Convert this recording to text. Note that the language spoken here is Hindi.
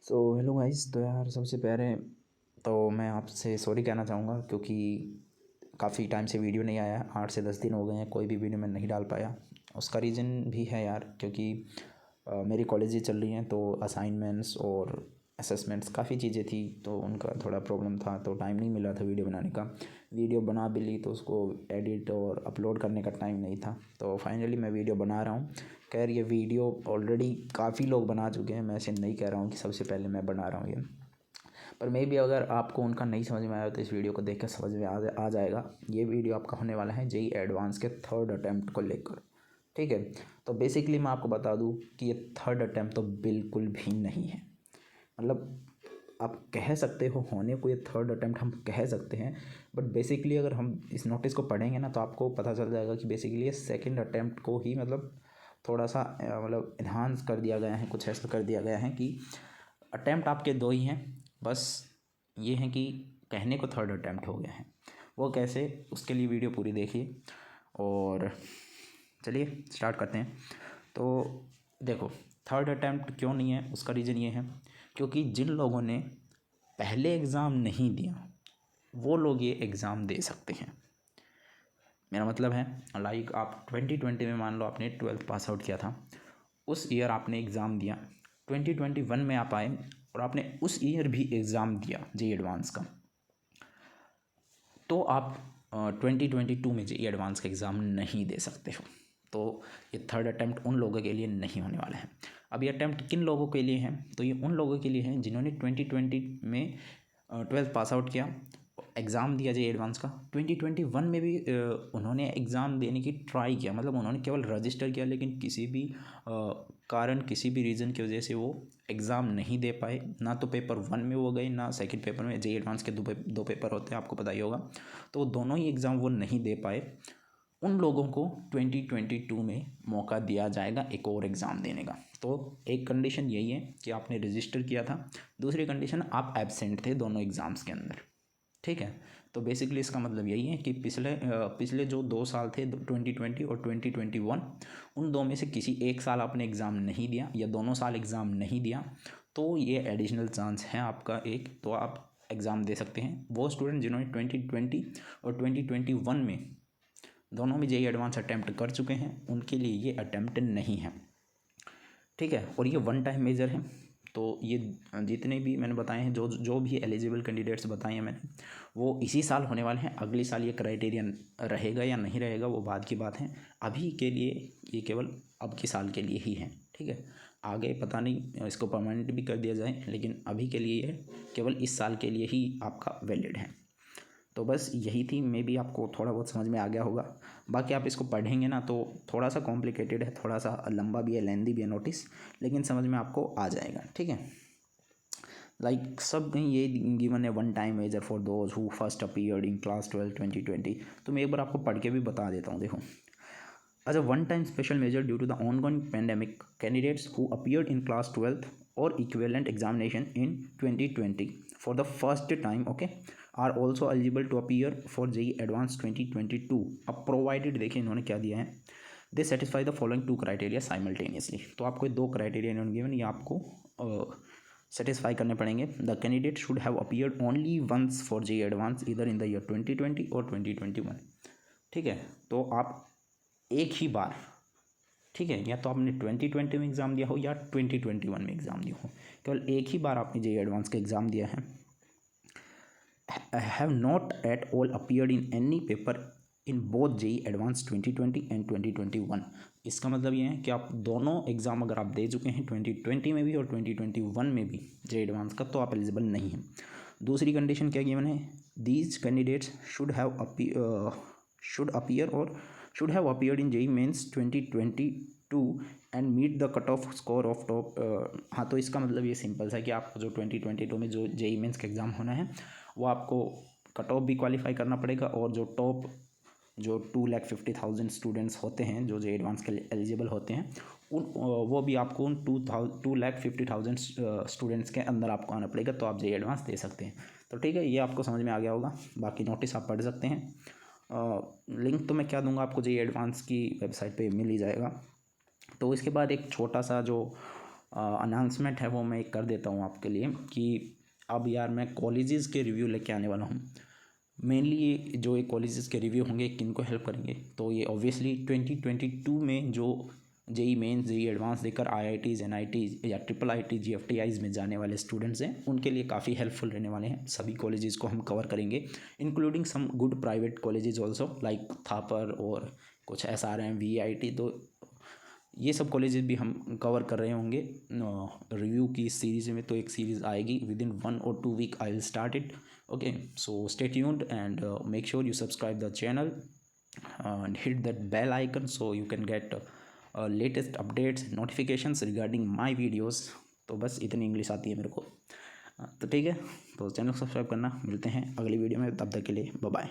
Hello guys. तो यार सबसे पहले तो मैं आपसे सॉरी कहना चाहूँगा क्योंकि काफ़ी टाइम से वीडियो नहीं आया, 8 से 10 दिन हो गए हैं, कोई भी वीडियो मैं नहीं डाल पाया। उसका रीज़न भी है यार, क्योंकि मेरी कॉलेजेस चल रही हैं तो असाइनमेंट्स और असेसमेंट्स काफ़ी चीज़ें थी, तो उनका थोड़ा प्रॉब्लम था, तो टाइम नहीं मिला था वीडियो बनाने का। वीडियो बना भी ली तो उसको एडिट और अपलोड करने का टाइम नहीं था, तो फाइनली मैं वीडियो बना रहा हूँ। खैर ये वीडियो ऑलरेडी काफ़ी लोग बना चुके हैं, मैं ऐसे नहीं कह रहा हूँ कि सबसे पहले मैं बना रहा हूँ ये, पर मे भी अगर आपको उनका नहीं समझ में आया तो इस वीडियो को देख कर समझ में आ जाएगा। ये वीडियो आपका होने वाला है जेई एडवांस के थर्ड अटैम्प्ट को लेकर, ठीक है। तो बेसिकली मैं आपको बता दूं कि ये थर्ड अटैम्प्ट तो बिल्कुल भी नहीं है। मतलब आप कह सकते हो होने को ये थर्ड अटैम्प्ट हम कह सकते हैं, बट बेसिकली अगर हम इस नोटिस को पढ़ेंगे ना तो आपको पता चल जाएगा कि बेसिकली ये सेकंड अटैम्प्ट को ही मतलब थोड़ा सा मतलब इन्हांस कर दिया गया है, कुछ ऐसा कर दिया गया है कि अटैम्प्ट आपके दो ही हैं, बस ये है कि कहने को थर्ड अटैम्प्ट हो गया है। वो कैसे, उसके लिए वीडियो पूरी देखिए और चलिए स्टार्ट करते हैं। तो देखो, थर्ड अटैम्प्ट क्यों नहीं है उसका रीज़न ये है क्योंकि जिन लोगों ने पहले एग्ज़ाम नहीं दिया वो लोग ये एग्ज़ाम दे सकते हैं। मेरा मतलब है लाइक आप 2020 में मान लो आपने 12th पास आउट किया था, उस ईयर आपने एग्ज़ाम दिया, 2021 में आप आए और आपने उस ईयर भी एग्ज़ाम दिया जेई एडवांस का, तो आप 2022 में जेई एडवांस का एग्ज़ाम नहीं दे सकते हो। तो ये थर्ड अटैम्प्ट उन लोगों के लिए नहीं होने वाला है। अब ये अटैम्प्ट किन लोगों के लिए है, तो ये उन लोगों के लिए है जिन्होंने 2020 में 12th पास आउट किया, एग्ज़ाम दिया जेई एडवांस का। 2021 में भी उन्होंने एग्ज़ाम देने की ट्राई किया, मतलब उन्होंने केवल रजिस्टर किया, लेकिन किसी भी कारण, किसी भी रीज़न की वजह से वो एग्ज़ाम नहीं दे पाए। ना तो पेपर 1 में वो गए, ना सेकंड पेपर में। जेई एडवांस के दो पेपर होते हैं, आपको पता ही होगा। तो वो दोनों ही एग्ज़ाम वो नहीं दे पाए। उन लोगों को 2022 में मौका दिया जाएगा एक और एग्ज़ाम देने का। तो एक कंडीशन यही है कि आपने रजिस्टर किया था, दूसरी कंडीशन आप एब्सेंट थे दोनों एग्ज़ाम्स के अंदर, ठीक है। तो बेसिकली इसका मतलब यही है कि पिछले जो 2 साल थे, 2020 और 2021, उन दो में से किसी एक साल आपने एग्ज़ाम नहीं दिया या दोनों साल एग्ज़ाम नहीं दिया, तो ये एडिशनल चांस है आपका एक, तो आप एग्ज़ाम दे सकते हैं। वो स्टूडेंट जिन्होंने 2020 और 2021 में दोनों में जेई एडवांस अटैम्प्ट कर चुके हैं उनके लिए ये अटैम्प्ट नहीं है, ठीक है। और ये वन टाइम मेजर है। तो ये जितने भी मैंने बताए हैं, जो जो भी एलिजिबल कैंडिडेट्स बताए हैं मैंने, वो इसी साल होने वाले हैं। अगले साल ये क्राइटेरियन रहेगा या नहीं रहेगा वो बाद की बात है। अभी के लिए ये केवल अब के साल के लिए ही है, ठीक है। आगे पता नहीं इसको परमानेंट भी कर दिया जाए, लेकिन अभी के लिए ये केवल इस साल के लिए ही आपका वैलिड है। तो बस यही थी, मे बी आपको थोड़ा बहुत समझ में आ गया होगा। बाकी आप इसको पढ़ेंगे ना तो थोड़ा सा कॉम्प्लिकेटेड है, थोड़ा सा लंबा भी है, लेंदी भी है नोटिस, लेकिन समझ में आपको आ जाएगा, ठीक है। लाइक सब कहीं ये गिवन है, one time measure for those who first appeared in class 12 2020। तो मैं एक बार आपको पढ़ के भी बता देता हूँ, देखो। As a one-time special measure due to the ongoing pandemic, candidates who appeared in class 12th or equivalent examination in 2020 for the first time, okay, are also eligible to appear for JEE Advanced 2022. अब provided देखिए इन्होंने क्या दिया है, they satisfy the following two criteria simultaneously। तो आपको दो क्राइटेरिया इन्होंने गिवन, ये आपको सेटिस्फाई करने पड़ेंगे। The candidate should have appeared only once for JEE advance इधर इन द ईयर 2020 और 2021, ठीक है। तो आप एक ही बार, ठीक है, या तो आपने 2020 में एग्ज़ाम दिया हो या 2021 में एग्ज़ाम दिया हो, केवल एक ही बार आपने जेई एडवांस का एग्ज़ाम दिया है। Have not at all appeared in any paper in both JEE advance 2020 and 2021। इसका मतलब ये है कि आप दोनों एग्ज़ाम अगर आप दे चुके हैं 2020 में भी और 2021 में भी जेई एडवांस का, तो आप एलिजिबल नहीं हैं। दूसरी कंडीशन क्या गिवन है, दीज कैंडिडेट्स शुड अपीयर और should have appeared in JEE Mains 2022 and meet the cut off score of top। हाँ, तो इसका मतलब ये सिंपल सा है कि आपको जो 2022 में जो JEE Mains का एग्ज़ाम होना है वो आपको कट ऑफ भी क्वालिफाई करना पड़ेगा, और जो टॉप जो 2,50,000 स्टूडेंट्स होते हैं जो JEE एडवांस के लिए एलिजिबल होते हैं, उन वो भी आपको उन 2,50,000 स्टूडेंट्स के अंदर आपको आना पड़ेगा, तो आप JEE एडवांस दे सकते हैं। तो ठीक है, ये आपको समझ में आ गया होगा। बाकी नोटिस आप पढ़ सकते हैं, लिंक तो मैं क्या दूंगा आपको, जेई एडवांस की वेबसाइट पे मिल ही जाएगा। तो इसके बाद एक छोटा सा जो अनाउंसमेंट है वो मैं एक कर देता हूँ आपके लिए कि अब यार मैं कॉलेजेस के रिव्यू लेके आने वाला हूँ। मेनली ये जो ये कॉलेजेस के रिव्यू होंगे किन को हेल्प करेंगे, तो ये ऑब्वियसली 2022 में जो जेई मेंस जेई एडवांस देकर IITs NITs या IIIT GFTIs में जाने वाले स्टूडेंट्स हैं उनके लिए काफ़ी हेल्पफुल रहने वाले हैं। सभी कॉलेजेस को हम कवर करेंगे, including some good private colleges also like Thapar और कुछ SRM VIT। तो ये सब कॉलेजेस भी हम कवर कर रहे होंगे रिव्यू की इस सीरीज़ में। तो एक सीरीज़ आएगी within 1 or 2 week I will start it. Okay, so stay tuned and make sure you subscribe the channel and hit that bell icon so you can get latest updates and notifications regarding my videos। तो बस इतनी इंग्लिश आती है मेरे को। तो ठीक है, तो चैनल को सब्सक्राइब करना। मिलते हैं अगली वीडियो में, तब तक के लिए बाय बाय।